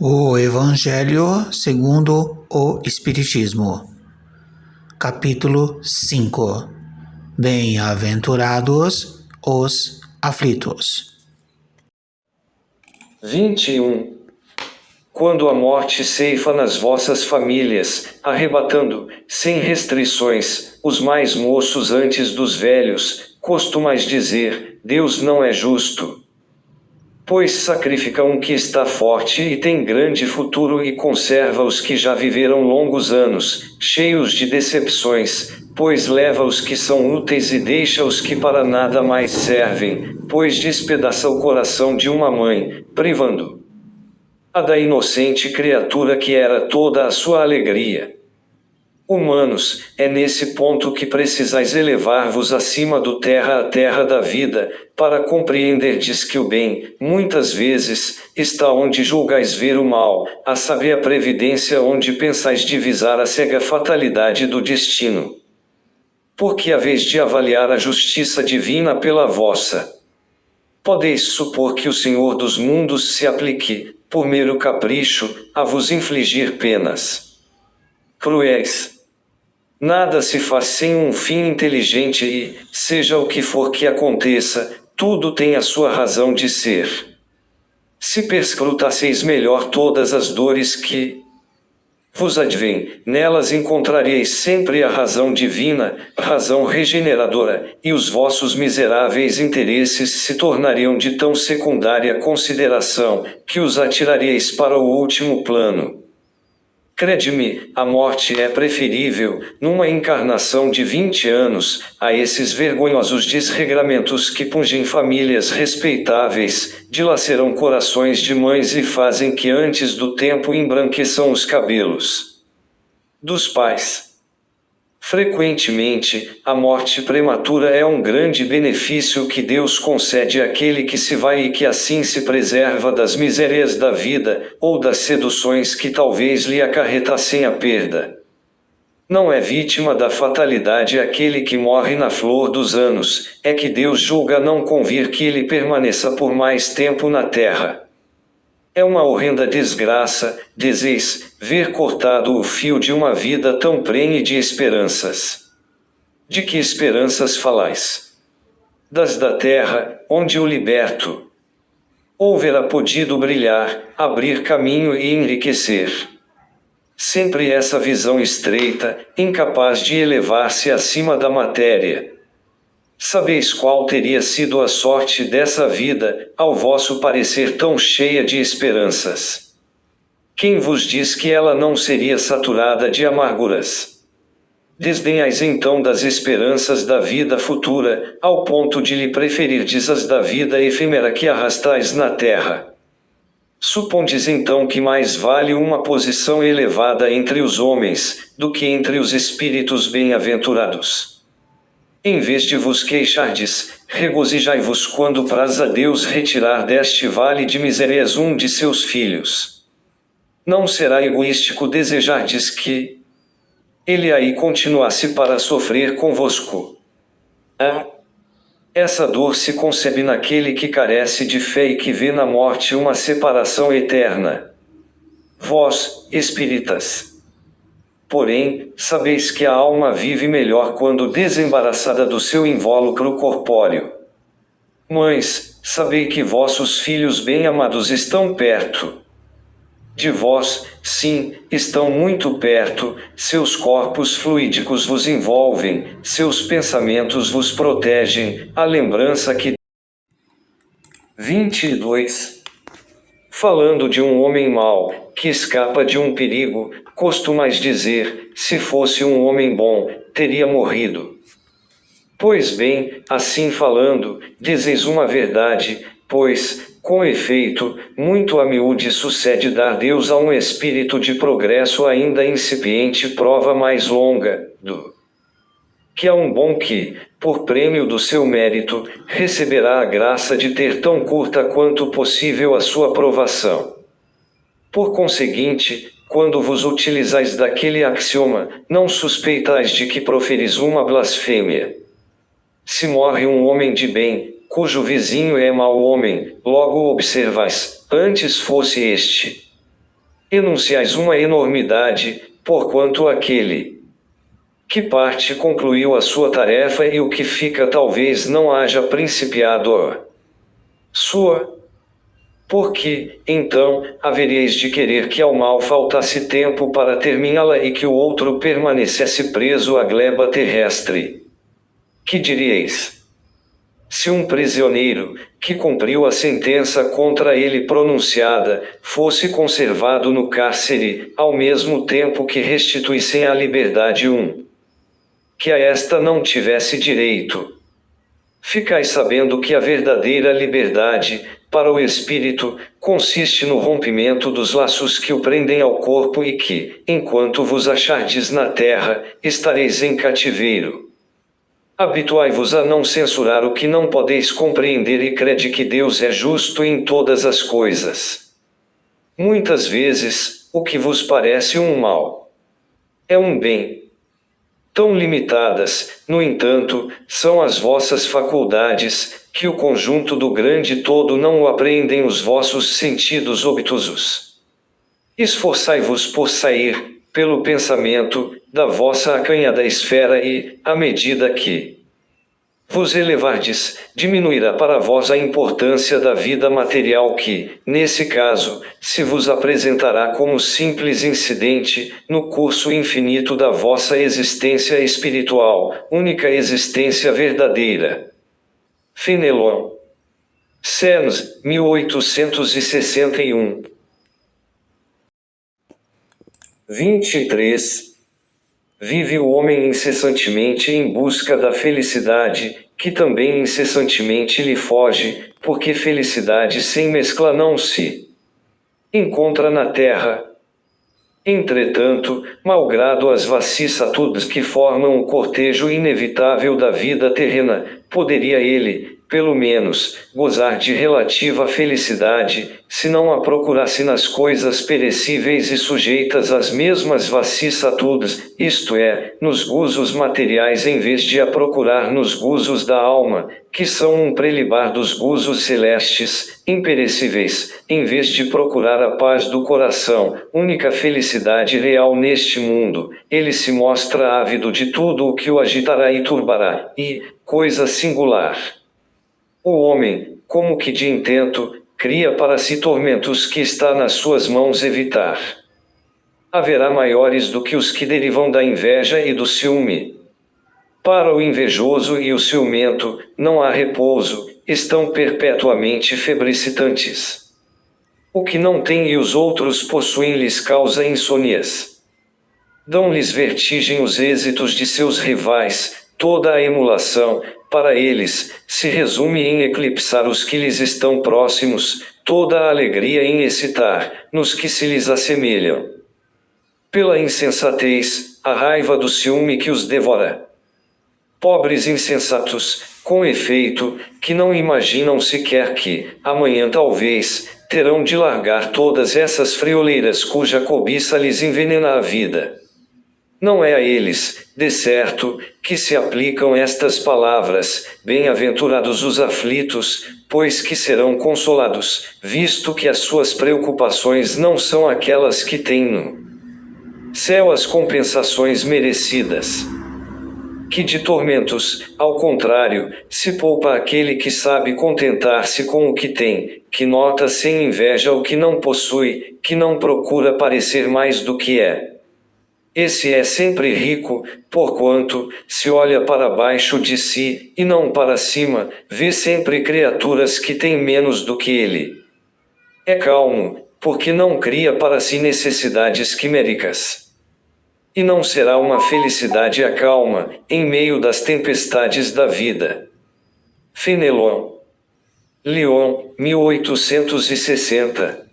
O Evangelho segundo o Espiritismo, capítulo 5. Bem-aventurados os aflitos. 21. Quando a morte ceifa nas vossas famílias, arrebatando, sem restrições, os mais moços antes dos velhos, costumais dizer: Deus não é justo. Pois sacrifica um que está forte e tem grande futuro e conserva os que já viveram longos anos, cheios de decepções, pois leva os que são úteis e deixa os que para nada mais servem, pois despedaça o coração de uma mãe, privando a da inocente criatura que era toda a sua alegria. Humanos, é nesse ponto que precisais elevar-vos acima do terra à terra da vida, para compreenderdes que o bem, muitas vezes, está onde julgais ver o mal, a saber a previdência onde pensais divisar a cega fatalidade do destino. Porque haveis de avaliar a justiça divina pela vossa. Podeis supor que o Senhor dos mundos se aplique, por mero capricho, a vos infligir penas cruéis. Nada se faz sem um fim inteligente e, seja o que for que aconteça, tudo tem a sua razão de ser. Se perscrutasseis melhor todas as dores que vos advêm, nelas encontrareis sempre a razão divina, razão regeneradora, e os vossos miseráveis interesses se tornariam de tão secundária consideração, que os atirareis para o último plano. Crede-me, a morte é preferível, numa encarnação de 20 anos, a esses vergonhosos desregramentos que pungem famílias respeitáveis, dilaceram corações de mães e fazem que antes do tempo embranqueçam os cabelos dos pais. Frequentemente, a morte prematura é um grande benefício que Deus concede àquele que se vai e que assim se preserva das misérias da vida, ou das seduções que talvez lhe acarretassem a perda. Não é vítima da fatalidade aquele que morre na flor dos anos, é que Deus julga não convir que ele permaneça por mais tempo na terra. É uma horrenda desgraça, dizeis, ver cortado o fio de uma vida tão prenhe de esperanças. De que esperanças falais? Das da terra, onde o liberto houvera podido brilhar, abrir caminho e enriquecer. Sempre essa visão estreita, incapaz de elevar-se acima da matéria. Sabeis qual teria sido a sorte dessa vida, ao vosso parecer tão cheia de esperanças? Quem vos diz que ela não seria saturada de amarguras? Desdenhais então das esperanças da vida futura, ao ponto de lhe preferirdes as da vida efêmera que arrastais na terra. Supondes então que mais vale uma posição elevada entre os homens, do que entre os espíritos bem-aventurados. Em vez de vos queixardes, regozijai-vos quando praz a Deus retirar deste vale de misérias um de seus filhos. Não será egoístico desejardes que ele aí continuasse para sofrer convosco. Essa dor se concebe naquele que carece de fé e que vê na morte uma separação eterna. Vós, espíritas, porém, sabeis que a alma vive melhor quando desembaraçada do seu invólucro corpóreo. Mães, sabei que vossos filhos bem-amados estão perto de vós, sim, estão muito perto, seus corpos fluídicos vos envolvem, seus pensamentos vos protegem, a lembrança que 22. Falando de um homem mau, que escapa de um perigo, costumais dizer, se fosse um homem bom, teria morrido. Pois bem, assim falando, dizeis uma verdade, pois, com efeito, muito a miúde sucede dar Deus a um espírito de progresso ainda incipiente prova mais longa, do que a um bom que, por prêmio do seu mérito, receberá a graça de ter tão curta quanto possível a sua provação. Por conseguinte, quando vos utilizais daquele axioma, não suspeitais de que proferis uma blasfêmia. Se morre um homem de bem, cujo vizinho é mau homem, logo observais, antes fosse este enunciais uma enormidade, porquanto aquele que parte concluiu a sua tarefa e o que fica talvez não haja principiado a sua. Porque, então, haveríeis de querer que ao mal faltasse tempo para terminá-la e que o outro permanecesse preso à gleba terrestre. Que diríeis? Se um prisioneiro, que cumpriu a sentença contra ele pronunciada, fosse conservado no cárcere, ao mesmo tempo que restituíssem à liberdade que a esta não tivesse direito. Ficai sabendo que a verdadeira liberdade, para o espírito, consiste no rompimento dos laços que o prendem ao corpo e que, enquanto vos achardes na terra, estareis em cativeiro. Habituai-vos a não censurar o que não podeis compreender e crede que Deus é justo em todas as coisas. Muitas vezes, o que vos parece um mal é um bem. Tão limitadas, no entanto, são as vossas faculdades, que o conjunto do grande todo não o apreendem os vossos sentidos obtusos. Esforçai-vos por sair, pelo pensamento, da vossa acanhada esfera e, à medida que vos elevardes, diminuirá para vós a importância da vida material que, nesse caso, se vos apresentará como simples incidente, no curso infinito da vossa existência espiritual, única existência verdadeira. Fenelon. Sens, 1861. 23. Vive o homem incessantemente em busca da felicidade, que também incessantemente lhe foge, porque felicidade sem mescla não se encontra na terra. Entretanto, malgrado as vicissitudes que formam o cortejo inevitável da vida terrena, poderia ele, pelo menos, gozar de relativa felicidade, se não a procurasse nas coisas perecíveis e sujeitas às mesmas vicissitudes, isto é, nos gozos materiais em vez de a procurar nos gozos da alma, que são um prelibar dos gozos celestes, imperecíveis, em vez de procurar a paz do coração, única felicidade real neste mundo, ele se mostra ávido de tudo o que o agitará e turbará, e, coisa singular, o homem, como que de intento, cria para si tormentos que está nas suas mãos evitar. Haverá maiores do que os que derivam da inveja e do ciúme. Para o invejoso e o ciumento, não há repouso, estão perpetuamente febricitantes. O que não tem e os outros possuem lhes causa insônias. Dão-lhes vertigem os êxitos de seus rivais, toda a emulação, para eles, se resume em eclipsar os que lhes estão próximos, toda a alegria em excitar, nos que se lhes assemelham. Pela insensatez, a raiva do ciúme que os devora. Pobres insensatos, com efeito, que não imaginam sequer que, amanhã talvez, terão de largar todas essas frioleiras cuja cobiça lhes envenena a vida. Não é a eles, de certo, que se aplicam estas palavras, bem-aventurados os aflitos, pois que serão consolados, visto que as suas preocupações não são aquelas que têm no céu as compensações merecidas. Que de tormentos, ao contrário, se poupa aquele que sabe contentar-se com o que tem, que nota sem inveja o que não possui, que não procura parecer mais do que é. Esse é sempre rico, porquanto, se olha para baixo de si, e não para cima, vê sempre criaturas que têm menos do que ele. É calmo, porque não cria para si necessidades quiméricas. E não será uma felicidade a calma, em meio das tempestades da vida. Fenelon. Lyon, 1860.